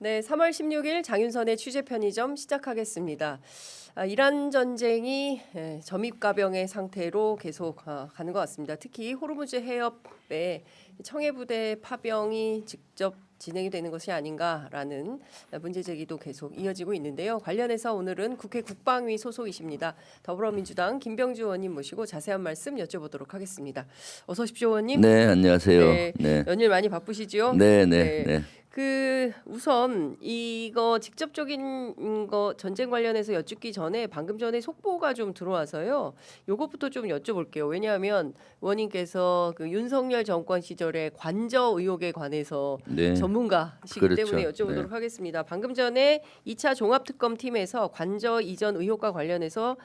네, 3월 16일 장윤선의 취재 편의점 시작하겠습니다. 이란 전쟁이 점입가병의 상태로 계속 가는 것 같습니다. 특히 호르무즈 해협에 청해부대 파병이 직접 진행이 되는 것이 아닌가라는 문제 제기도 계속 이어지고 있는데요. 관련해서 오늘은 국회 국방위 소속이십니다. 더불어민주당 김병주 의원님 모시고 자세한 말씀 여쭤보도록 하겠습니다. 어서 오십시오, 의원님. 네, 안녕하세요. 네, 네, 연일 많이 바쁘시죠? 네, 네, 네. 우선 이거 직접적인 거 전쟁 관련해서 여쭙기 전에 방금 전에 속보가 좀 들어와서요. 요것부터 좀 여쭤볼게요. 왜냐하면 의원님께서 그 윤석열 정권 시절에 관저 의혹에 관해서 네. 전문가시기 그렇죠. 때문에 여쭤보도록 네. 하겠습니다. 방금 전에 2차 종합특검 팀에서 관저 이전 의혹과 관련해서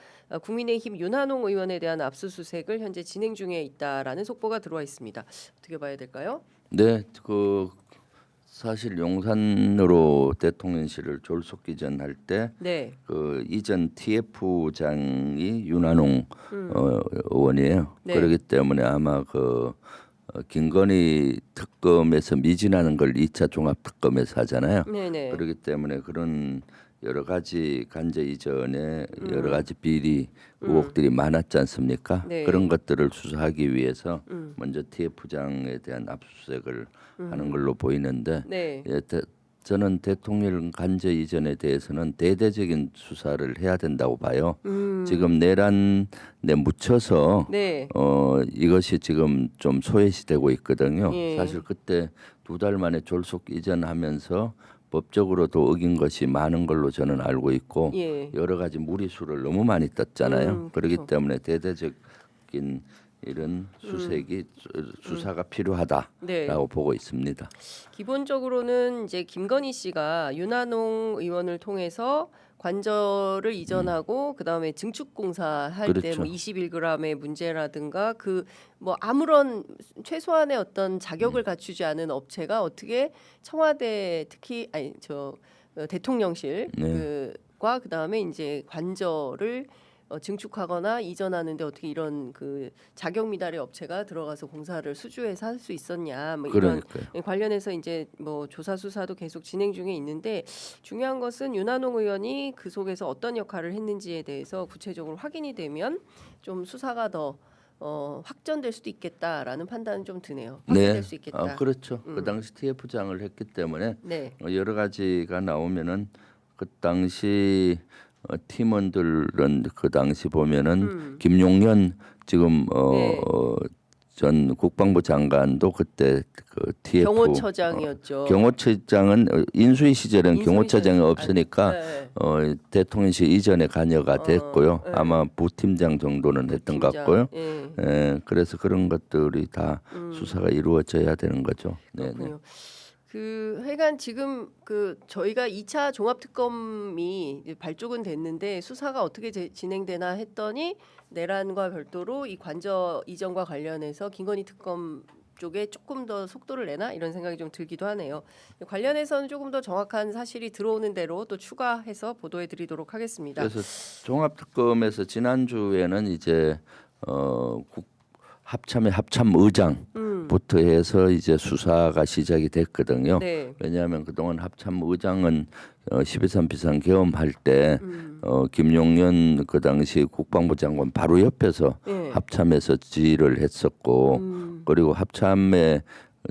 국민의힘 윤한홍 의원에 대한 압수수색을 현재 진행 중에 있다라는 속보가 들어와 있습니다. 어떻게 봐야 될까요? 네, 사실 용산으로 대통령실을 졸속기전할 때 네. 그 이전 TF장이 윤한홍 의원이에요. 네. 그렇기 때문에 아마 김건희 특검에서 미진하는 걸 2차 종합특검에서 하잖아요. 네네. 그렇기 때문에 그런 여러 가지 간제 이전에 여러 가지 비리 의혹들이 많았지 않습니까? 네. 그런 것들을 수사하기 위해서 먼저 TF장에 대한 압수수색을 하는 걸로 보이는데 네. 저는 대통령 간제 이전에 대해서는 대대적인 수사를 해야 된다고 봐요. 지금 내란에 묻혀서 네. 이것이 지금 좀 소외시되고 있거든요. 예. 사실 그때 2달 만에 졸속 이전하면서 법적으로도 어긴 것이 많은 걸로 저는 알고 있고 예. 여러 가지 무리수를 너무 많이 떴잖아요. 그렇기 그렇죠. 때문에 대대적인 이런 수사가 필요하다라고 네. 보고 있습니다. 기본적으로는 이제 김건희 씨가 윤한홍 의원을 통해서 관저를 이전하고 그다음에 증축공사 할 때 그렇죠. 뭐 21g의 문제라든가 그 뭐 아무런 최소한의 어떤 자격을 갖추지 않은 업체가 어떻게 청와대 특히 대통령실 네. 그과 그다음에 이제 관저를 증축하거나 이전하는데 어떻게 이런 그 자격 미달의 업체가 들어가서 공사를 수주해서 할 수 있었냐 뭐 이런 그러니까요. 관련해서 이제 뭐 조사 수사도 계속 진행 중에 있는데 중요한 것은 윤한홍 의원이 그 속에서 어떤 역할을 했는지에 대해서 구체적으로 확인이 되면 좀 수사가 더 확전될 수도 있겠다라는 판단은 좀 드네요. 확대될 수 있겠다. 그렇죠. 그 당시 TF장을 했기 때문에 네. 여러 가지가 나오면은 그 당시 팀원들은 그 당시 보면은 김용현 지금 네. 전 국방부 장관도 그때 그 TF 경호처장이었죠. 경호처장은 인수위 시절엔 인수위 경호처장이 시절- 없으니까 네. 대통령실 이전에 관여가 됐고요. 네. 아마 부팀장 정도는 했던 것 같고요. 예. 그래서 그런 것들이 다 수사가 이루어져야 되는 거죠. 네, 네. 그렇군요. 하여간 지금 저희가 2차 종합특검이 이제 발족은 됐는데 수사가 어떻게 진행되나 했더니 내란과 별도로 이 관저 이전과 관련해서 김건희 특검 쪽에 조금 더 속도를 내나 이런 생각이 좀 들기도 하네요. 관련해서는 조금 더 정확한 사실이 들어오는 대로 또 추가해서 보도해드리도록 하겠습니다. 그래서 종합특검에서 지난주에는 이제 합참 의장부터 해서 이제 수사가 시작이 됐거든요. 네. 왜냐하면 그동안 합참 의장은 12.3 비상계엄할 때 김용현 그 당시 국방부 장관 바로 옆에서 네. 합참에서 지휘를 했었고 그리고 합참의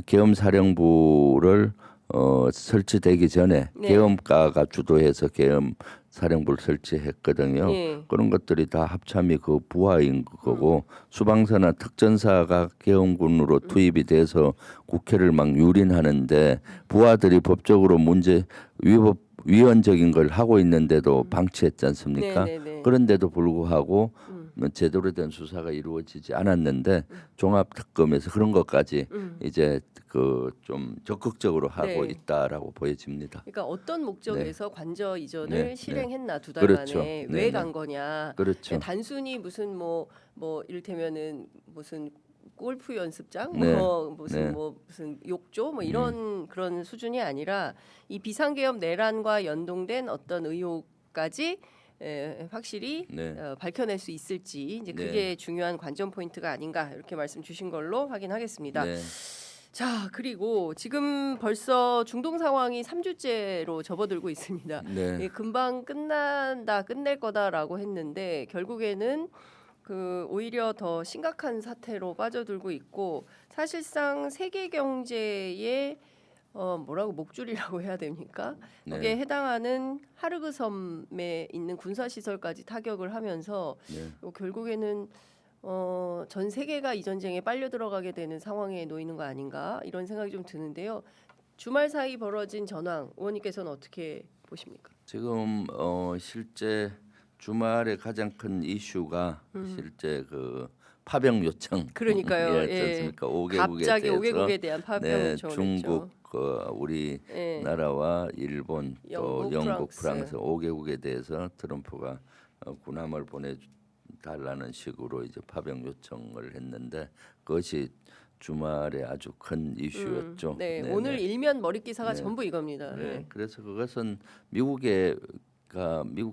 계엄사령부를 설치되기 전에 네. 계엄가가 주도해서 계엄 사령부를 설치했거든요. 예. 그런 것들이 다 합참이 그 부하인 거고 수방사나 특전사가 계엄군으로 투입이 돼서 국회를 막 유린하는데 부하들이 법적으로 위헌적인 걸 하고 있는데도 방치했지 않습니까? 네네네. 그런데도 불구하고 제대로 된 수사가 이루어지지 않았는데 종합특검에서 그런 것까지 이제 좀 적극적으로 하고 네. 있다라고 보여집니다. 그러니까 어떤 목적에서 관저 이전을 네. 실행했나 2달 그렇죠. 만에 네, 왜 네. 간 거냐. 그렇죠. 단순히 무슨 뭐 이를테면은 무슨 골프 연습장 네. 무슨 욕조 뭐 이런 그런 수준이 아니라 이 비상계엄 내란과 연동된 어떤 의혹까지 확실히 네. 밝혀낼 수 있을지 이제 네. 그게 중요한 관전 포인트가 아닌가 이렇게 말씀 주신 걸로 확인하겠습니다. 네. 자, 그리고 지금 벌써 중동 상황이 3주째로 접어들고 있습니다. 네. 예, 금방 끝낼 거다라고 했는데 결국에는 그 오히려 더 심각한 사태로 빠져들고 있고 사실상 세계 경제의 뭐라고 목줄이라고 해야 됩니까? 거기에 네. 해당하는 하르그 섬에 있는 군사 시설까지 타격을 하면서 네. 결국에는 전 세계가 이 전쟁에 빨려 들어가게 되는 상황에 놓이는 거 아닌가 이런 생각이 좀 드는데요. 주말 사이 벌어진 전황 의원님께서는 어떻게 보십니까? 지금 실제 주말에 가장 큰 이슈가 실제 그 파병 요청. 그러니까요. 예, 예. 않습니까? 5개국에 갑자기 대해서 5개국에 대한 파병 네, 요청을 중국, 했죠. 우리 예. 나라와 일본, 또 영국, 영국, 프랑스. 프랑스 5개국에 대해서 트럼프가 군함을 보내달라는 식으로 이제 파병 요청을 했는데 그것이 주말에 아주 큰 이슈였죠. 네, 네, 오늘 네. 일면 머리 기사가 네. 전부 이겁니다. 네, 네. 그래서 그것은 미국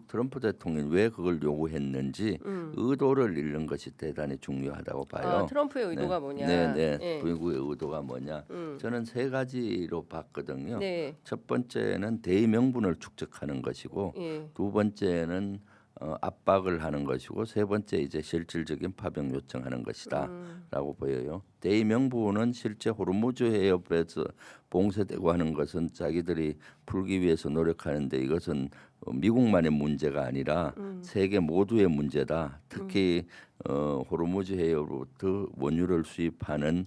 트럼프 대통령이 왜 그걸 요구했는지 의도를 읽는 것이 대단히 중요하다고 봐요. 트럼프의 의도가 뭐냐? 네, 예. 미국의 의도가 뭐냐? 저는 세 가지로 봤거든요. 네. 첫 번째는 대의 명분을 축적하는 것이고, 예. 두 번째는 압박을 하는 것이고, 세 번째 이제 실질적인 파병 요청하는 것이다라고 보여요. 대의 명분은 실제 호르무즈 해협에서 봉쇄되고 하는 것은 자기들이 풀기 위해서 노력하는데 이것은 미국만의 문제가 아니라 세계 모두의 문제다. 특히 호르무즈 해협으로부터 원유를 수입하는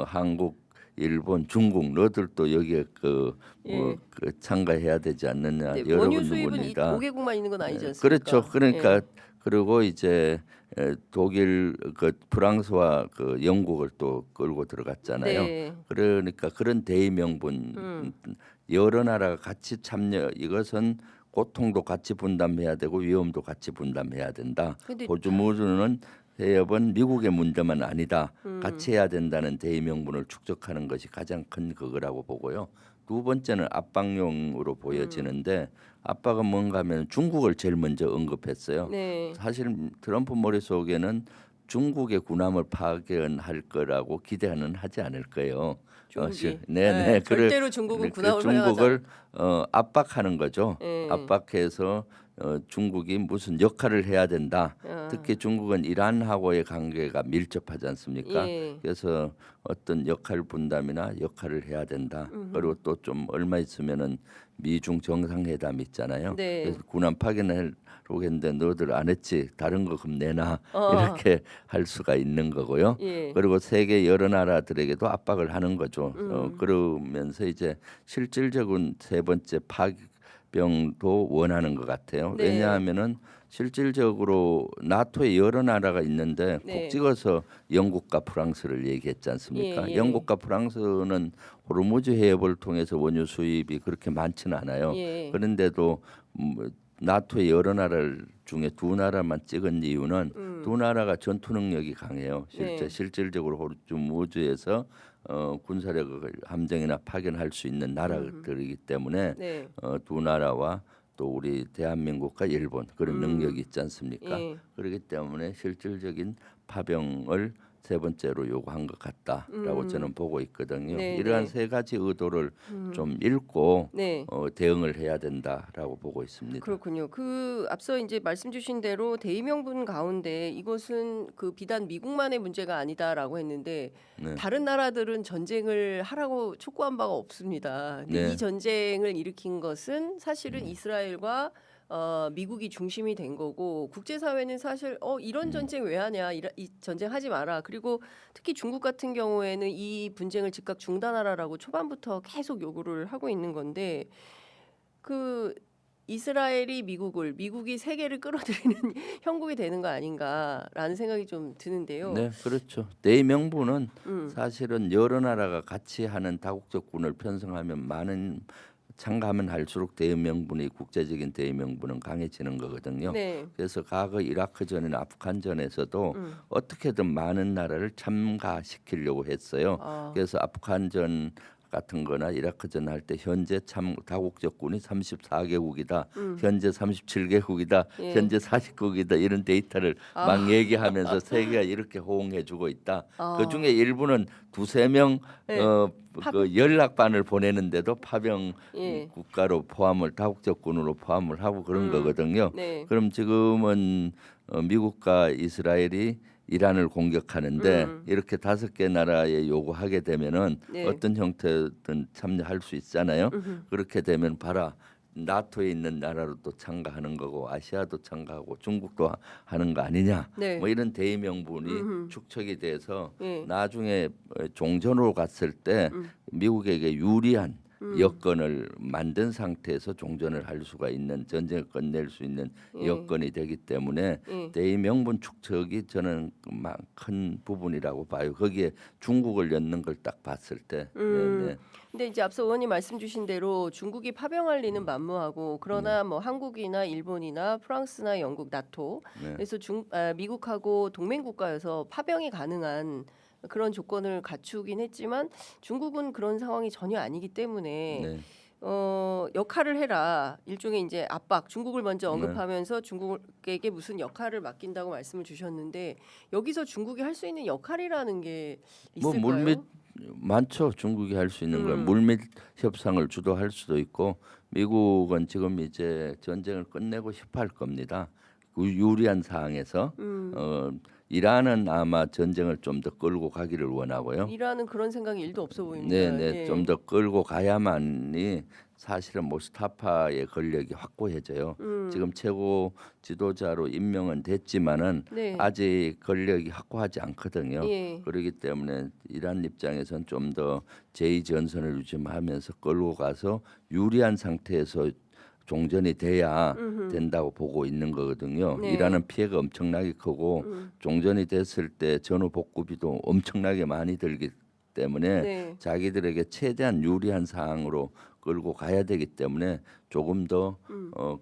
한국, 일본, 중국 너들도 여기에 참가해야 되지 않느냐. 네, 여러 원유 분 수입은 누구니까. 5개국만 있는 건 아니지 않습니까? 그렇죠. 그러니까 예. 그리고 이제 독일, 프랑스와 영국을 또 끌고 들어갔잖아요. 네. 그러니까 그런 대의 명분 여러 나라가 같이 참여 이것은 고통도 같이 분담해야 되고 위험도 같이 분담해야 된다. 근데 호르무즈는 해협은 미국의 문제만 아니다. 같이 해야 된다는 대의 명분을 축적하는 것이 가장 큰 그거라고 보고요. 두 번째는 압박용으로 보여지는데 압박은 뭔가 하면 중국을 제일 먼저 언급했어요. 네. 사실 트럼프 머릿속에는 중국의 군함을 파견할 거라고 기대는 하지 않을 거예요. 중국이. 네. 절대로 중국은 군함을 파견하지 중국을 압박하는 거죠. 예. 압박해서 중국이 무슨 역할을 해야 된다. 특히 중국은 이란하고의 관계가 밀접하지 않습니까? 예. 그래서 어떤 역할 분담이나 역할을 해야 된다. 그리고 또 좀 얼마 있으면은 미중 정상회담 있잖아요. 네. 그래서 군함 파견하려고 했는데 너들 안 했지. 다른 거 그럼 내놔. 이렇게 할 수가 있는 거고요. 예. 그리고 세계 여러 나라들에게도 압박을 하는 거죠. 그러면서 이제 실질적인 세 번째 파병도 원하는 것 같아요. 네. 왜냐하면은 실질적으로 나토에 여러 나라가 있는데 네. 꼭 찍어서 영국과 프랑스를 얘기했지 않습니까? 예. 영국과 프랑스는 호르무즈 해협을 통해서 원유 수입이 그렇게 많지는 않아요. 예. 그런데도 나토의 여러 나라 중에 두 나라만 찍은 이유는 두 나라가 전투 능력이 강해요. 네. 실질적으로 호르무즈에서 군사력을 함정이나 파견할 수 있는 나라들이기 때문에 네. 두 나라와 또 우리 대한민국과 일본 그런 능력이 있지 않습니까? 예. 그렇기 때문에 실질적인 파병을 세 번째로 요구한 것 같다라고 저는 보고 있거든요. 네, 이러한 네. 세 가지 의도를 좀 읽고 네. 대응을 해야 된다라고 보고 있습니다. 그렇군요. 그 앞서 이제 말씀 주신 대로 대의 명분 가운데 이것은 그 비단 미국만의 문제가 아니다라고 했는데 네. 다른 나라들은 전쟁을 하라고 촉구한 바가 없습니다. 근데 네. 이 전쟁을 일으킨 것은 사실은 이스라엘과 미국이 중심이 된 거고 국제사회는 사실 이런 전쟁 왜 하냐 이 전쟁 하지 마라. 그리고 특히 중국 같은 경우에는 이 분쟁을 즉각 중단하라라고 초반부터 계속 요구를 하고 있는 건데 그 이스라엘이 미국을 미국이 세계를 끌어들이는 형국이 되는 거 아닌가라는 생각이 좀 드는데요. 네, 그렇죠. 대의 명분은 사실은 여러 나라가 같이 하는 다국적군을 편성하면 많은 참가하면 할수록 대의 명분이 국제적인 대의 명분은 강해지는 거거든요. 네. 그래서 과거 이라크전이나 아프간전에서도 어떻게든 많은 나라를 참가시키려고 했어요. 그래서 아프간전 같은 거나 이라크전 할 때 현재 다국적군이 34개국이다. 현재 37개국이다. 예. 현재 40개국이다. 이런 데이터를 막 얘기하면서 세계가 이렇게 호응해 주고 있다. 그중에 일부는 두세 명 네. 그 연락반을 보내는데도 파병 예. 국가로 포함을 다국적군으로 포함을 하고 그런 거거든요. 네. 그럼 지금은 미국과 이스라엘이 이란을 공격하는데 이렇게 5개 나라에 요구하게 되면은 네. 어떤 형태든 참여할 수 있잖아요. 그렇게 되면 봐라. 나토에 있는 나라로 또 참가하는 거고 아시아도 참가하고 중국도 하는 거 아니냐. 네. 뭐 이런 대의명분이 축적이 돼서 예. 나중에 종전으로 갔을 때 미국에게 유리한 여건을 만든 상태에서 종전을 할 수가 있는 전쟁을 끝낼 수 있는 여건이 되기 때문에 대의명분 축적이 저는 큰 부분이라고 봐요. 거기에 중국을 엮는 걸 딱 봤을 때. 네. 근데 이제 앞서 의원님 말씀 주신 대로 중국이 파병할 리는 만무하고 그러나 뭐 한국이나 일본이나 프랑스나 영국, 나토 그래서 미국하고 동맹 국가여서 파병이 가능한 그런 조건을 갖추긴 했지만 중국은 그런 상황이 전혀 아니기 때문에 역할을 해라. 일종의 이제 압박, 중국을 먼저 언급하면서 중국에게 무슨 역할을 맡긴다고 말씀을 주셨는데 여기서 중국이 할 수 있는 역할이라는 게 있을까요? 뭐 물밑 많죠. 중국이 할 수 있는 건 물밑 협상을 주도할 수도 있고 미국은 지금 이제 전쟁을 끝내고 싶어 할 겁니다. 유리한 상황에서 이란은 아마 전쟁을 좀 더 끌고 가기를 원하고요. 이란은 그런 생각이 1도 없어 보입니다. 네, 예. 좀 더 끌고 가야만이 사실은 모스타파의 권력이 확고해져요. 지금 최고 지도자로 임명은 됐지만은 네. 아직 권력이 확고하지 않거든요. 예. 그렇기 때문에 이란 입장에서는 좀 더 제2전선을 유지하면서 끌고 가서 유리한 상태에서 종전이 돼야 된다고 보고 있는 거거든요. 네. 이란은 피해가 엄청나게 크고 종전이 됐을 때 전후 복구비도 엄청나게 많이 들기 때문에 네. 자기들에게 최대한 유리한 상황으로 끌고 가야 되기 때문에 조금 더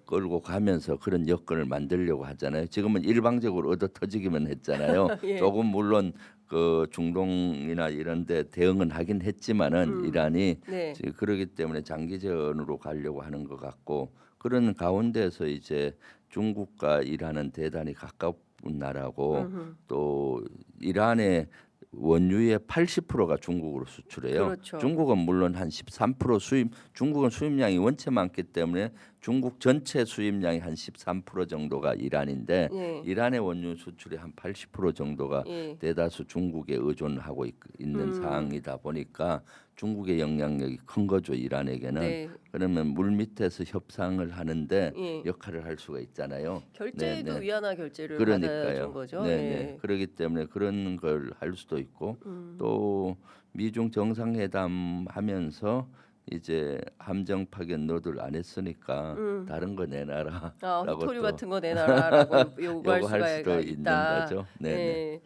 끌고 가면서 그런 여건을 만들려고 하잖아요. 지금은 일방적으로 얻어 터지기만 했잖아요. 예. 조금 물론 그 중동이나 이런데 대응은 하긴 했지만은 이란이 네. 그러기 때문에 장기전으로 가려고 하는 것 같고 그런 가운데서 이제 중국과 이란은 대단히 가까운 나라고 또 이란의 원유의 80%가 중국으로 수출해요. 그렇죠. 중국은 물론 한 13% 수입, 중국은 수입량이 원체 많기 때문에 중국 전체 수입량이 한 13% 정도가 이란인데 예. 이란의 원유 수출의 한 80% 정도가 예. 대다수 중국에 의존하고 있는 상황이다 보니까 중국의 영향력이 큰 거죠 이란에게는. 네. 그러면 물밑에서 협상을 하는데 예. 역할을 할 수가 있잖아요. 결제도 네. 위안화 결제를 그러니까요. 받아준 거죠. 네. 예. 그렇기 때문에 그런 걸 할 수도 있고 또 미중 정상회담 하면서 이제 함정 파견 너들 안 했으니까 다른 거 내놔라. 호토류 같은 거 내놔라라고 요구할 요구할 수도 수가 있는 있다. 거죠. 네. 예.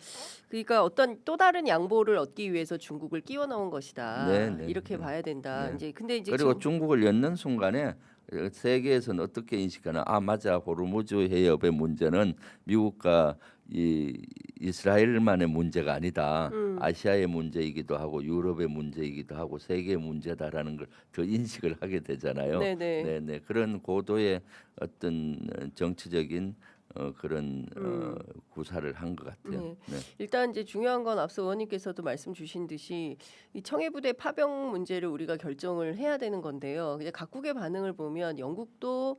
그러니까 어떤 또 다른 양보를 얻기 위해서 중국을 끼워 넣은 것이다. 네. 이렇게 봐야 된다. 네. 이제 근데 이제 그리고 지금 중국을 엮는 순간에 세계에서는 어떻게 인식하나? 아 맞아, 호르무즈 해협의 문제는 미국과 이스라엘만의 문제가 아니다. 아시아의 문제이기도 하고 유럽의 문제이기도 하고 세계의 문제다라는 걸 더 인식을 하게 되잖아요. 네네. 그런 고도의 어떤 정치적인 그런 구사를 한 것 같아요. 네. 네. 일단 이제 중요한 건 앞서 의원님께서도 말씀 주신 듯이 이 청해부대 파병 문제를 우리가 결정을 해야 되는 건데요. 이제 각국의 반응을 보면 영국도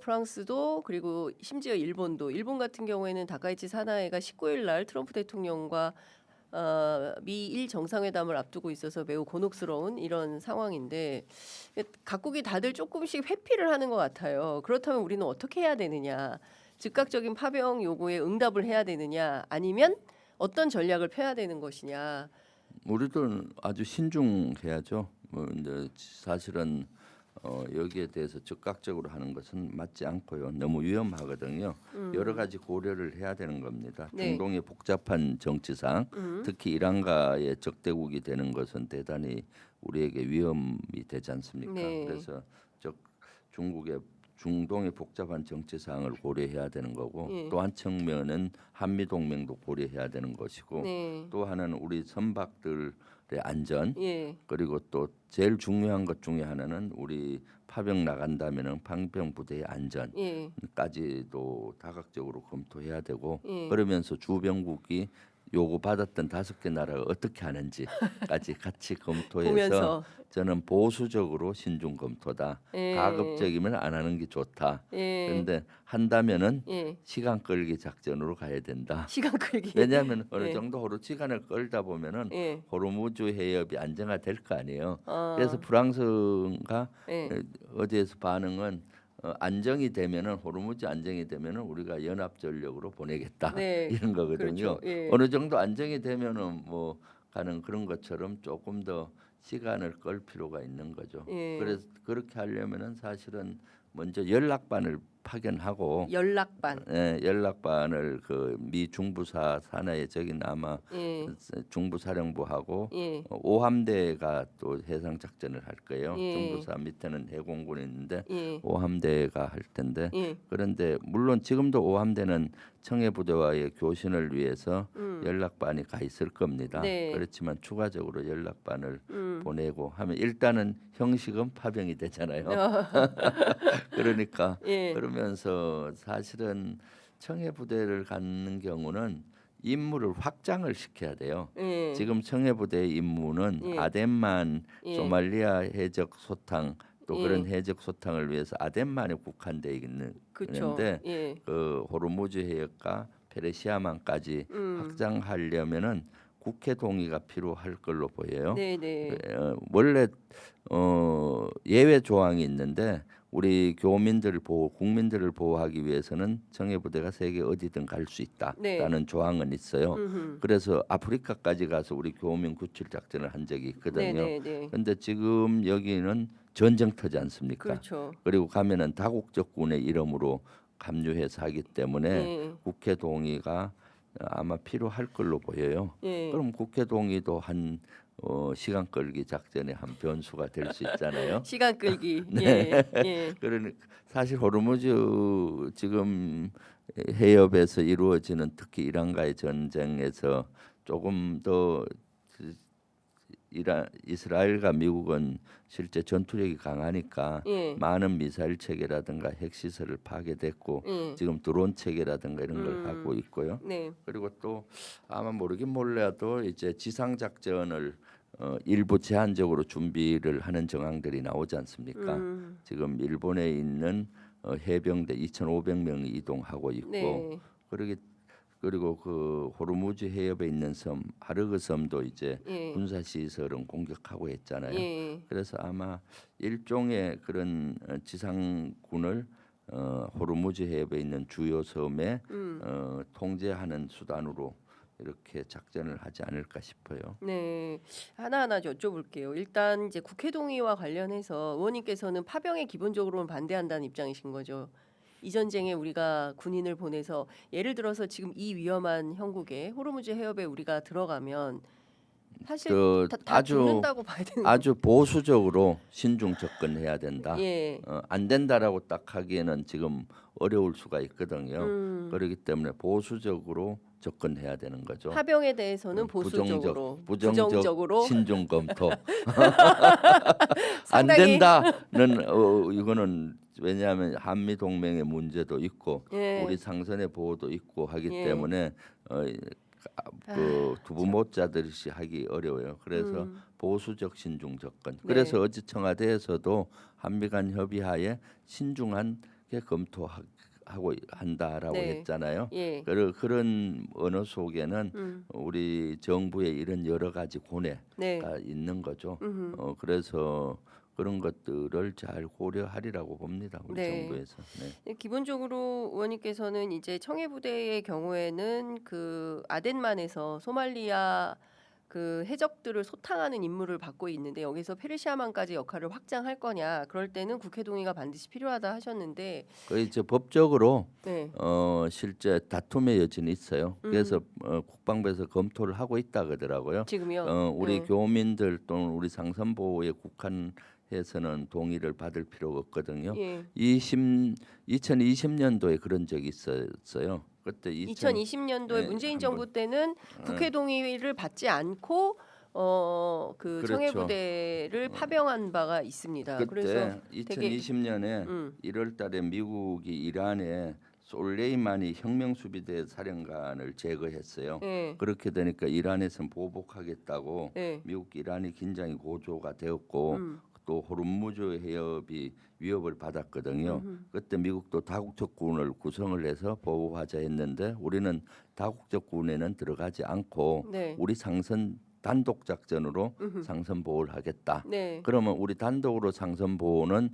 프랑스도 그리고 심지어 일본 같은 경우에는 다카이치 사나이가 19일 날 트럼프 대통령과 미일 정상회담을 앞두고 있어서 매우 곤혹스러운 이런 상황인데 각국이 다들 조금씩 회피를 하는 것 같아요. 그렇다면 우리는 어떻게 해야 되느냐? 즉각적인 파병 요구에 응답을 해야 되느냐? 아니면 어떤 전략을 펴야 되는 것이냐? 우리도 아주 신중해야죠. 이제 사실은 여기에 대해서 즉각적으로 하는 것은 맞지 않고요. 너무 위험하거든요. 여러 가지 고려를 해야 되는 겁니다. 네. 중동의 복잡한 정치상, 특히 이란과의 적대국이 되는 것은 대단히 우리에게 위험이 되지 않습니까? 네. 그래서 중동의 복잡한 정치 상황을 고려해야 되는 거고 예. 또 한 측면은 한미 동맹도 고려해야 되는 것이고 네. 또 하나는 우리 선박들 안전 예. 그리고 또 제일 중요한 것 중에 하나는 우리 파병 나간다면은 방병 부대의 예. 안전까지도 다각적으로 검토해야 되고 예. 그러면서 주변국이 요구 받았던 5개 나라가 어떻게 하는지까지 같이 검토해서 보면서 저는 보수적으로 신중 검토다. 예. 가급적이면 안 하는 게 좋다. 예. 그런데 한다면은 예. 시간 끌기 작전으로 가야 된다. 시간 끌기. 왜냐하면 어느 예. 정도 시간을 끌다 보면은 예. 호르무즈 해협이 안정화될 거 아니에요. 그래서 아. 프랑스가 예. 어디에서 반응은 안정이 되면은 호르무즈 안정이 되면은 우리가 연합 전력으로 보내겠다 네. 이런 거거든요. 그렇죠. 예. 어느 정도 안정이 되면은 뭐 가는 그런 것처럼 조금 더 시간을 끌 필요가 있는 거죠. 예. 그래서 그렇게 하려면은 사실은 먼저 연락반을 파견하고 연락반. 연락반을 그 미 중부사 산하의 저긴 아마 예. 중부사령부하고 예. 5함대가 또 해상 작전을 할 거예요. 예. 중부사 밑에는 해공군이 있는데 예. 5함대가 할 텐데 예. 그런데 물론 지금도 5함대는 청해부대와의 교신을 위해서 연락반이 가 있을 겁니다. 네. 그렇지만 추가적으로 연락반을 음. 보내고 하면 일단은 형식은 파병이 되잖아요. 그러니까 예. 그러면서 사실은 청해부대를 갖는 경우는 임무를 확장을 시켜야 돼요. 예. 지금 청해부대의 임무는 예. 아덴만 예. 소말리아 해적 소탕 또 예. 그런 해적 소탕을 위해서 아덴만에 국한돼 그쵸. 있는데 예. 그 호르무즈 해역과 페르시아만까지 확장하려면은 국회 동의가 필요할 걸로 보여요. 네네. 원래 예외 조항이 있는데 우리 교민들을 보호, 국민들을 보호하기 위해서는 청해부대가 세계 어디든 갈 수 있다라는 네. 조항은 있어요. 음흠. 그래서 아프리카까지 가서 우리 교민 구출 작전을 한 적이 있거든요. 네네네. 그런데 지금 여기는 전쟁터지 않습니까? 그렇죠. 그리고 가면은 다국적군의 이름으로 감유해서 하기 때문에 예. 국회 동의가 아마 필요할 걸로 보여요. 예. 그럼 국회 동의도 한 시간 끌기 작전의 한 변수가 될 수 있잖아요. 시간 끌기. 네. 예. 예. 그러니 사실 호르무즈 지금 해협에서 이루어지는 특히 이란과의 전쟁에서 조금 더 이스라엘과 미국은 실제 전투력이 강하니까 예. 많은 미사일 체계라든가 핵시설을 파괴됐고 예. 지금 드론 체계라든가 이런 걸 하고 있고요. 네. 그리고 또 아마 모르긴 몰라도 이제 지상 작전을 일부 제한적으로 준비를 하는 정황들이 나오지 않습니까? 지금 일본에 있는 해병대 2,500명이 이동하고 있고 네. 그리고 그 호르무즈 해협에 있는 섬 하르그 섬도 이제 예. 군사 시설은 공격하고 했잖아요. 예. 그래서 아마 일종의 그런 지상군을 호르무즈 해협에 있는 주요 섬에 통제하는 수단으로 이렇게 작전을 하지 않을까 싶어요. 네. 하나하나 여쭤볼게요. 일단 이제 국회 동의와 관련해서 의원님께서는 파병에 기본적으로는 반대한다는 입장이신 거죠. 이 전쟁에 우리가 군인을 보내서 예를 들어서 지금 이 위험한 형국에 호르무즈 해협에 우리가 들어가면 사실 다 죽는다고 봐야 되는 거죠. 아주 보수적으로 신중 접근해야 된다. 예. 안 된다라고 딱 하기에는 지금 어려울 수가 있거든요. 그렇기 때문에 보수적으로 접근해야 되는 거죠. 파병에 대해서는 보수적으로, 부정적 신중 검토. 안 상당히 된다는 이거는 왜냐하면 한미 동맹의 문제도 있고 예. 우리 상선의 보호도 있고 하기 예. 때문에 그 두부못자듯이 하기 어려워요. 그래서 보수적 신중 접근. 그래서 어제 청와대에서도 한미 간 협의하에 신중하게 검토하고 한다라고 네. 했잖아요. 예. 그런 언어 속에는 우리 정부의 이런 여러 가지 고뇌가 네. 있는 거죠. 그래서 그런 것들을 잘 고려하리라고 봅니다. 우리 네. 정부에서. 네. 기본적으로 의원님께서는 이제 청해부대의 경우에는 그 아덴만에서 소말리아 그 해적들을 소탕하는 임무를 받고 있는데 여기서 페르시아만까지 역할을 확장할 거냐 그럴 때는 국회 동의가 반드시 필요하다 하셨는데 그 이제 법적으로 네. 실제 다툼의 여지는 있어요. 그래서 국방부에서 검토를 하고 있다 그러더라고요. 지금요. 우리 교민들 또는 우리 상선보호에 국한해서는 동의를 받을 필요가 없거든요. 예. 2020년도에 그런 적이 있었어요. 그때 2020년도에 네, 문재인 한번. 정부 때는 국회 동의를 받지 않고 그 그렇죠. 청해 부대를 파병한 바가 있습니다. 그때 그래서 되게 2020년에 1월달에 미국이 이란에 솔레이마니 혁명수비대 사령관을 제거했어요. 예, 그렇게 되니까 이란에서는 보복하겠다고 예, 미국 이란이 긴장이 고조가 되었고 또 호르무즈 해협이 위협을 받았거든요. 그때 미국도 다국적 군을 구성을 해서 보호하자 했는데 우리는 다국적 군에는 들어가지 않고 네, 우리 상선 단독 작전으로 상선 보호를 하겠다. 네, 그러면 우리 단독으로 상선 보호는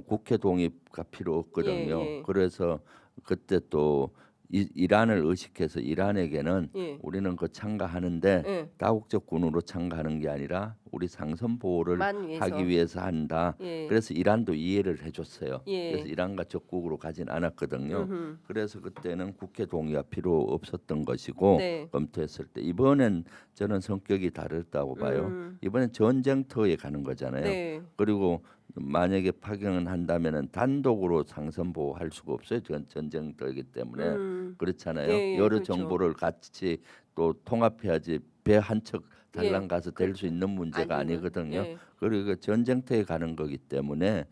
국회 동의가 필요 없거든요. 예, 그래서 그때 또 이란을 의식해서 이란에게는 예, 우리는 그 참가하는데 예, 다국적 군으로 참가하는 게 아니라 우리 상선 보호를 만 위해서, 하기 위해서 한다. 예, 그래서 이란도 이해를 해줬어요. 예, 그래서 이란과 적국으로 가진 않았거든요. 음흠, 그래서 그때는 국회 동의가 필요 없었던 것이고 네, 검토했을 때 이번엔 저는 성격이 다르다고 봐요. 이번엔 전쟁터에 가는 거잖아요. 네, 그리고 만약에 파견을 한다면은 단독으로 상선 보호할 수가 없어요. 전쟁터이기 때문에 그렇잖아요. 예, 예, 여러 그렇죠. 정보를 같이 또 통합해야지 배 한 척 달랑 예, 가서 될 수 있는 문제가 아니면, 아니거든요. 예, 그리고 전쟁터에 가는 거기 때문에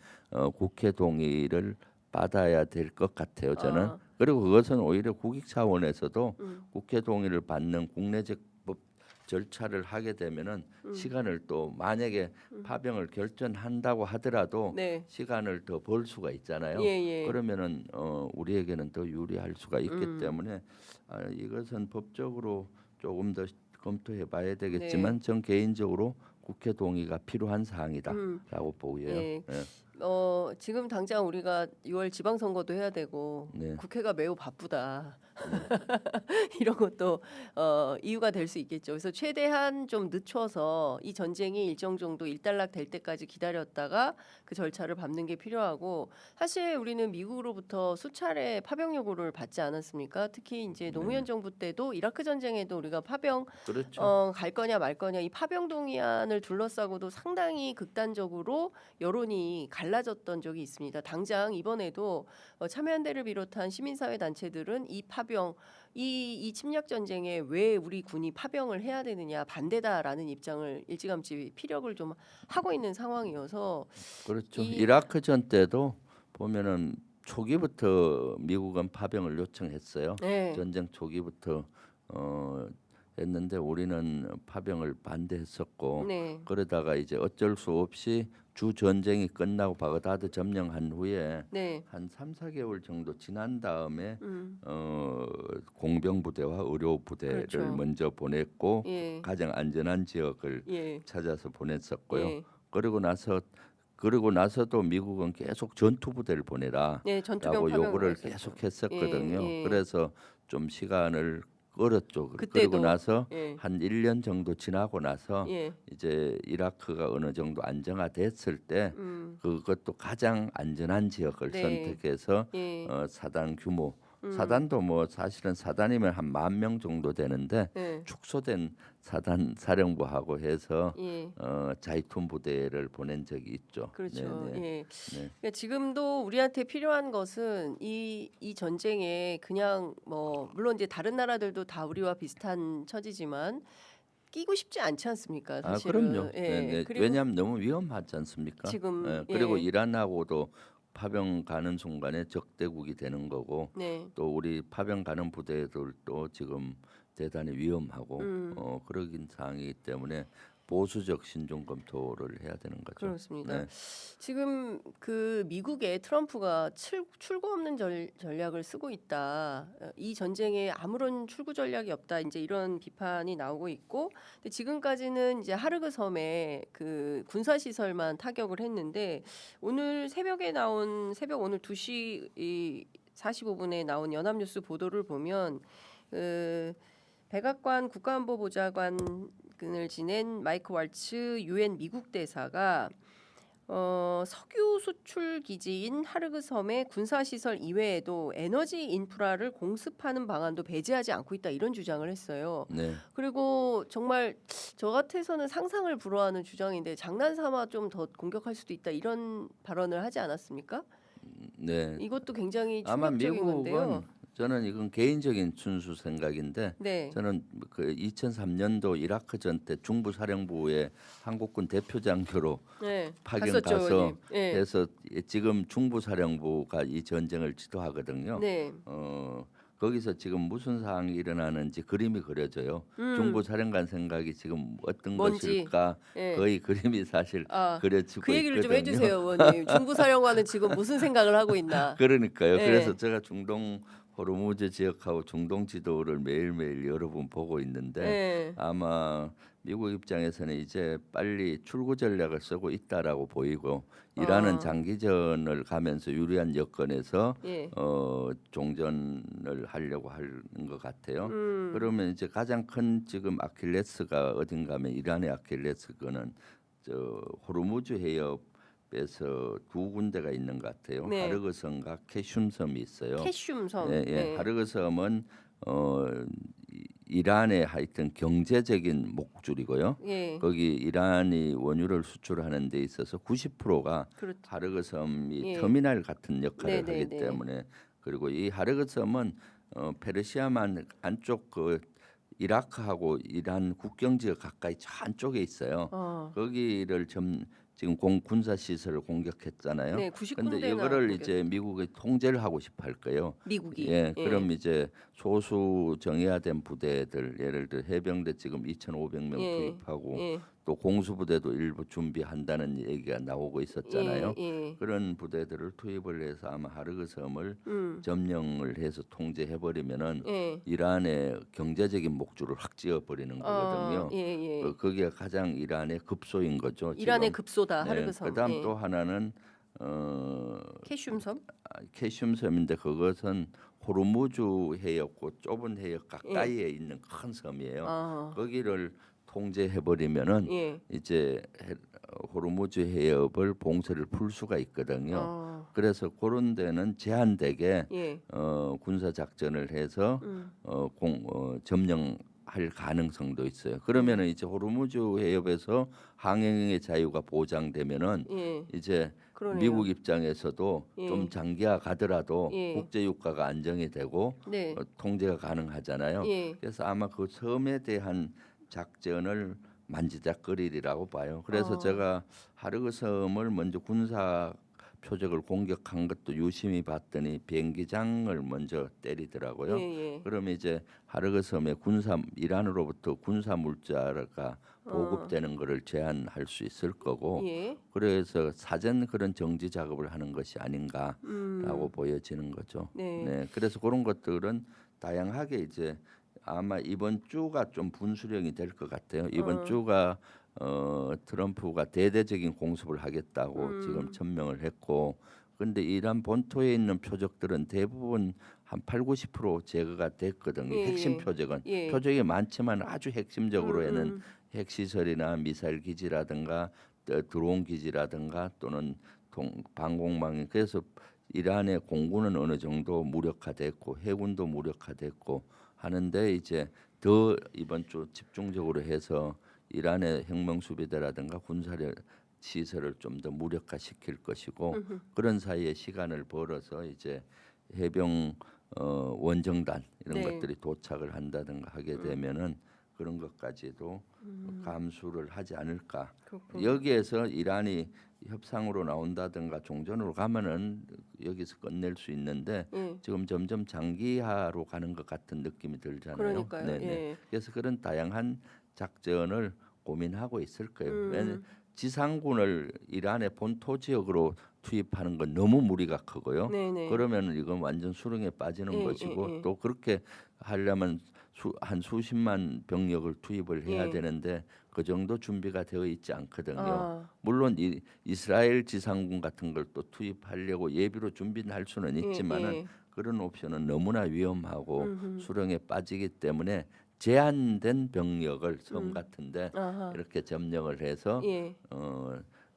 국회 동의를 받아야 될 것 같아요. 저는. 아, 그리고 그것은 오히려 국익 차원에서도 음. 국회 동의를 받는 국내적 법 절차를 하게 되면은 시간을 또 만약에 파병을 결정한다고 하더라도 네, 시간을 더 벌 수가 있잖아요. 예, 예, 그러면은 우리에게는 더 유리할 수가 있기 때문에 이것은 법적으로 조금 더 검토해 봐야 되겠지만 네, 전 개인적으로 국회 동의가 필요한 사항이다라고 보여요. 예. 예. 지금 당장 우리가 6월 지방선거도 해야 되고 네. 국회가 매우 바쁘다. 이런 것도 이유가 될 수 있겠죠. 그래서 최대한 좀 늦춰서 이 전쟁이 일정 정도 일단락 될 때까지 기다렸다가 그 절차를 밟는 게 필요하고 사실 우리는 미국으로부터 수차례 파병 요구를 받지 않았습니까? 특히 이제 노무현 정부 때도 이라크 전쟁에도 우리가 파병 그렇죠. 갈 거냐 말 거냐 이 파병 동의안을 둘러싸고도 상당히 극단적으로 여론이 갈라졌던 적이 있습니다. 당장 이번에도 참여연대를 비롯한 시민사회 단체들은 이 파병 이 침략 전쟁에 왜 우리 군이 파병을 해야 되느냐 반대다라는 입장을 일찌감치 피력을 좀 하고 있는 상황이어서 그렇죠. 이 이라크전 때도 보면은 초기부터 미국은 파병을 요청했어요. 네, 전쟁 초기부터 했는데 우리는 파병을 반대했었고 네, 그러다가 이제 어쩔 수 없이 주 전쟁이 끝나고 바그다드 점령한 후에 네, 한 3, 4개월 정도 지난 다음에 음, 공병 부대와 의료 부대를 그렇죠. 먼저 보냈고 예, 가장 안전한 지역을 예, 찾아서 보냈었고요. 예, 그리고 나서도 미국은 계속 전투 부대를 보내라라고 네, 전투병 요구를 파병을 했었죠. 계속 했었거든요. 예, 예. 그래서 좀 시간을 끌었죠. 그리고 그때도 나서 예, 한 1년 정도 지나고 나서 예, 이제 이라크가 어느 정도 안정화됐을 때 음, 그것도 가장 안전한 지역을 네, 선택해서 예, 사단 규모 사단도 뭐 사실은 사단이면 한 10,000명 정도 되는데 예, 축소된 사단 사령부하고 해서 예. 자이툰 부대를 보낸 적이 있죠. 그렇죠. 네네. 예. 네. 그러니까 지금도 우리한테 필요한 것은 이 전쟁에 그냥 뭐 물론 이제 다른 나라들도 다 우리와 비슷한 처지지만 끼고 싶지 않지 않습니까? 아 사실은. 그럼요. 예. 네네. 그리고 왜냐하면 너무 위험하지 않습니까? 지금 그리고 예. 이란하고도 파병 가는 순간에 적대국이 되는 거고 네. 또 우리 파병 가는 부대들도 지금 대단히 위험하고 그러긴 상황이기 때문에 보수적 신중 검토를 해야 되는 거죠. 그렇습니다. 네. 지금 그 미국의 트럼프가 출구 없는 전략을 쓰고 있다. 이 전쟁에 아무런 출구 전략이 없다. 이제 이런 비판이 나오고 있고, 근데 지금까지는 이제 하르그 섬에 그 군사 시설만 타격을 했는데 오늘 새벽 오늘 2시 45분에 나온 연합뉴스 보도를 보면 그 백악관 국가안보보좌관을 지낸 마이크 왈츠 유엔 미국 대사가 석유 수출 기지인 하르그 섬의 군사 시설 이외에도 에너지 인프라를 공습하는 방안도 배제하지 않고 있다 이런 주장을 했어요. 네. 그리고 정말 저 같아서는 상상을 불허하는 주장인데 장난삼아 좀 더 공격할 수도 있다 이런 발언을 하지 않았습니까? 네. 이것도 굉장히 아마 충격적인 미국은 건데요. 저는 이건 개인적인 순수 생각인데 네. 저는 그 2003년도 이라크전 때 중부사령부의 한국군 대표장교로 네. 파견 갔었죠, 가서 의원님. 네. 해서 지금 중부사령부가 이 전쟁을 지도하거든요. 네. 거기서 지금 무슨 상황이 일어나는지 그림이 그려져요. 중부사령관 생각이 지금 어떤 뭔지. 것일까 예. 거의 그림이 사실 아, 그려지고 그 얘기를 좀 있거든요. 해주세요, 의원님. 중부사령관은 지금 무슨 생각을 하고 있나? 그러니까요. 예. 그래서 제가 중동 호르무즈 지역하고 중동 지도를 매일매일 여러 번 보고 있는데 예. 아마 미국 입장에서는 이제 빨리 출구 전략을 쓰고 있다라고 보이고 이란은 장기전을 가면서 유리한 여건에서 예. 종전을 하려고 하는 것 같아요. 그러면 이제 가장 큰 지금 아킬레스가 어딘가면 이란의 아킬레스건은 저 호르무즈 해협에서 두 군데가 있는 것 같아요. 네. 하르그섬과 캐슘섬이 있어요. 캐슘섬. 예, 예. 하르그섬은 이란의 하여튼 경제적인 목줄이고요. 예. 거기 이란이 원유를 수출하는 데 있어서 90%가 그렇죠. 하르그섬이 예. 터미널 같은 역할을 네, 하기 네, 네. 때문에 그리고 이 하르그섬은 페르시아만 안쪽 그 이라크하고 이란 국경 지역 가까이 저 안쪽에 있어요. 거기를 지금 군사 시설을 공격했잖아요. 네, 근데 90군데나 이거를 이제 미국이 통제를 하고 싶어 할 거예요. 미국이. 예, 그럼 이제 소수 정예화된 부대들 예를 들어 해병대 지금 2,500명 예. 투입하고 예. 또 공수부대도 일부 준비한다는 얘기가 나오고 있었잖아요. 예. 그런 부대들을 투입을 해서 아마 하르그섬을 점령을 해서 통제해 버리면은 예. 이란의 경제적인 목줄을 확 찌어 버리는 거거든요. 예. 거기가 가장 이란의 급소인 거죠. 이란의 지금. 급소다. 네, 하르그섬. 그다음 예. 또 하나는 캐슘섬. 캐슘섬인데 그것은 호르무즈 해협고 좁은 해협 가까이에 있는 큰 섬이에요. 거기를 통제해 버리면은 예. 이제 호르무즈 해협을 봉쇄를 풀 수가 있거든요. 그래서 그런 데는 제한되게 예. 군사 작전을 해서 점령할 가능성도 있어요. 그러면은 이제 호르무즈 해협에서 항행의 자유가 보장되면은 예. 이제 그러네요. 미국 입장에서도 예. 좀 장기화 가더라도 예. 국제 유가가 안정이 되고 네. 통제가 가능하잖아요. 예. 그래서 아마 그 섬에 대한 작전을 만지작거리리라고 봐요. 그래서 제가 하르그섬을 먼저 군사 표적을 공격한 것도 유심히 봤더니 비행기장을 먼저 때리더라고요. 예. 그러면 이제 하르그섬에 이란으로부터 군사 물자가 보급되는 것을 제한할 수 있을 거고 예. 그래서 사전 그런 정지 작업을 하는 것이 아닌가라고 보여지는 거죠. 네. 그래서 그런 것들은 다양하게 이제 아마 이번 주가 좀 분수령이 될 것 같아요. 이번 주가 트럼프가 대대적인 공습을 하겠다고 지금 천명을 했고, 근데 이란 본토에 있는 표적들은 대부분 한 8, 90% 제거가 됐거든요. 예, 핵심 예. 표적은 예. 표적이 많지만 아주 핵심적으로에는 핵시설이나 미사일 기지라든가 드론 기지라든가 또는 방공망이 그래서 이란의 공군은 어느 정도 무력화됐고 해군도 무력화됐고 하는데 이제 더 이번 주 집중적으로 해서 이란의 혁명수비대라든가 군사력 시설을 좀 더 무력화시킬 것이고 그런 사이에 시간을 벌어서 이제 해병 원정단 이런 네. 것들이 도착을 한다든가 하게 되면은 그런 것까지도 감수를 하지 않을까. 그렇군요. 여기에서 이란이 협상으로 나온다든가 종전으로 가면은 여기서 끝낼 수 있는데 지금 점점 장기화로 가는 것 같은 느낌이 들잖아요. 그러니까요. 네네. 예. 그래서 그런 다양한 작전을 고민하고 있을 거예요. 왜냐면 지상군을 이란의 본토 지역으로 투입하는 건 너무 무리가 크고요. 네네. 그러면 이건 완전 수렁에 빠지는 예, 것이고 예, 예. 또 그렇게 하려면 한 수십만 병력을 투입을 해야 예. 되는데 그 정도 준비가 되어 있지 않거든요. 아. 물론 이스라엘 지상군 같은 걸 또 투입하려고 예비로 준비는 할 수는 예, 있지만은 예. 그런 옵션은 너무나 위험하고 수렁에 빠지기 때문에 제한된 병력을 섬 같은데 아하. 이렇게 점령을 해서 예.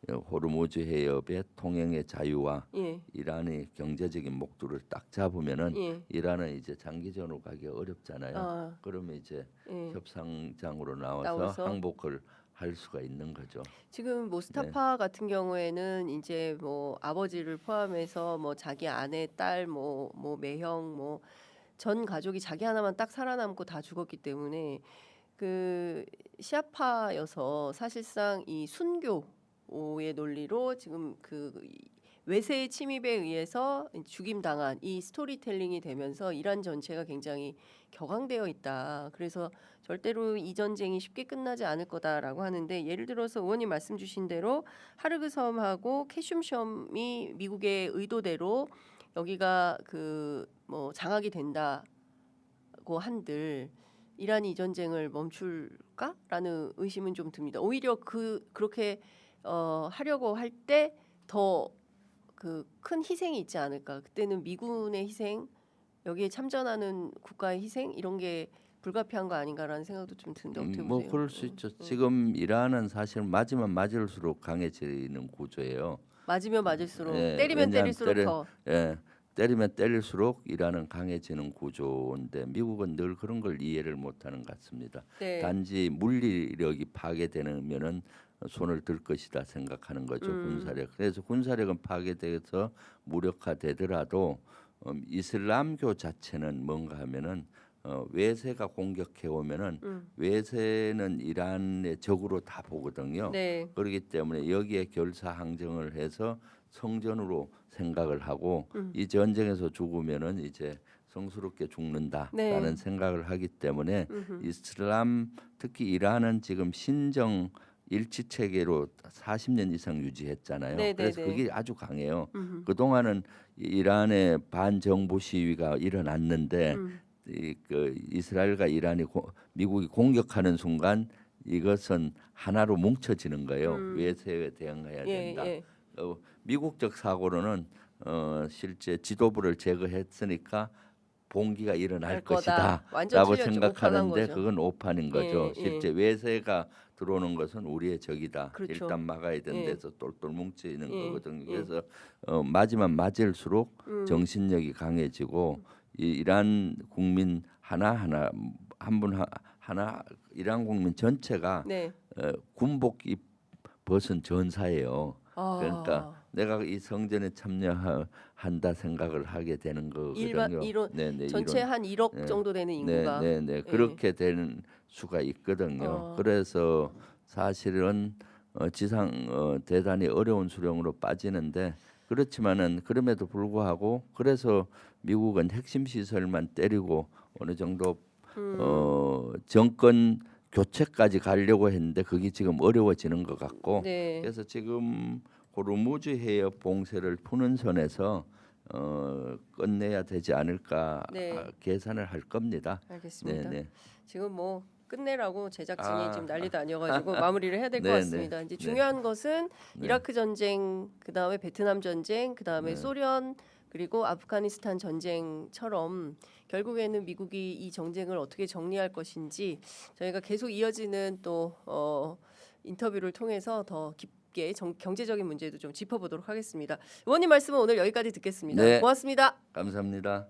호르무즈 해협의 통행의 자유와 예. 이란의 경제적인 목줄을 딱 잡으면은 예. 이란은 이제 장기전으로 가기 어렵잖아요. 아. 그러면 이제 예. 협상장으로 나와서? 나와서 항복을 할 수가 있는 거죠. 지금 모스타파 같은 경우에는 이제 뭐 아버지를 포함해서 뭐 자기 아내, 딸, 뭐 매형, 뭐 전 가족이 자기 하나만 딱 살아남고 다 죽었기 때문에 그 시아파여서 사실상 이 순교의 논리로 지금 그 외세의 침입에 의해서 죽임 당한 이 스토리텔링이 되면서 이란 전체가 굉장히 격앙되어 있다. 그래서 절대로 이 전쟁이 쉽게 끝나지 않을 거다라고 하는데, 예를 들어서 의원님 말씀 주신 대로 하르그 섬하고 캐슘 섬이 미국의 의도대로 여기가 그 뭐 장악이 된다고 한들 이란이 이 전쟁을 멈출까라는 의심은 좀 듭니다. 오히려 그렇게 하려고 할 때 더 그 큰 희생이 있지 않을까. 그때는 미군의 희생, 여기에 참전하는 국가의 희생 이런 게 불가피한 거 아닌가라는 생각도 좀 드는데 어떻게 뭐 보세요? 그럴 수 있죠. 지금 이란은 사실 맞으면 맞을수록 강해지는 구조예요. 맞으면 맞을수록 예, 때리면 왜냐하면 때릴수록 더. 때리면 때릴수록 이란은 강해지는 구조인데 미국은 늘 그런 걸 이해를 못하는 것 같습니다. 네. 단지 물리력이 파괴되면은 손을 들 것이다 생각하는 거죠. 군사력. 그래서 군사력은 파괴돼서 무력화되더라도 이슬람교 자체는 뭔가 하면은 외세가 공격해 오면은 외세는 이란의 적으로 다 보거든요. 네. 그렇기 때문에 여기에 결사항전을 해서 성전으로 생각을 하고 이 전쟁에서 죽으면은 이제 성스럽게 죽는다라는 네. 생각을 하기 때문에 이슬람 특히 이란은 지금 신정 일치 체계로 40년 이상 유지했잖아요. 네, 그래서 네, 네. 그게 아주 강해요. 그동안은 이란의 반정부 시위가 일어났는데 그 이스라엘과 이란이 미국이 공격하는 순간 이것은 하나로 뭉쳐지는 거예요. 외세에 대응해야 된다. 예. 미국적 사고로는 실제 지도부를 제거했으니까 봉기가 일어날 할 거다. 것이다라고 완전 틀렸죠. 오판한 생각하는데 거죠. 그건 오판인 거죠. 예, 실제 외세가 들어오는 것은 우리의 적이다. 그렇죠. 일단 막아야 되는 예. 데서 똘똘 뭉쳐 있는 예, 거거든요. 예. 그래서 맞으면 맞을수록 정신력이 강해지고 이란 국민 하나 한 분 하나 이란 국민 전체가 네. 군복 벗은 전사예요. 아. 그러니까 내가 이 성전에 참여한다 생각을 하게 되는 거거든요. 이론 전체 한 1억 네. 정도 되는 인구가. 네. 그렇게 되는 수가 있거든요. 그래서 사실은 대단히 어려운 수령으로 빠지는데 그렇지만은 그럼에도 불구하고 그래서 미국은 핵심 시설만 때리고 어느 정도 정권 교체까지 가려고 했는데 그게 지금 어려워지는 것 같고 네. 그래서 지금 호르무즈 해협 봉쇄를 푸는 선에서 끝내야 되지 않을까 네. 계산을 할 겁니다. 알겠습니다. 네. 지금 뭐 끝내라고 제작진이 지금 난리도 아. 아니어가지고 마무리를 해야 될 것 네, 같습니다. 네. 이제 네. 중요한 것은 네. 이라크 전쟁, 그 다음에 베트남 전쟁, 그 다음에 네. 소련 그리고 아프가니스탄 전쟁처럼 결국에는 미국이 이 전쟁을 어떻게 정리할 것인지 저희가 계속 이어지는 또 인터뷰를 통해서 더 깊게 경제적인 문제도 좀 짚어보도록 하겠습니다. 의원님 말씀은 오늘 여기까지 듣겠습니다. 네. 고맙습니다. 감사합니다.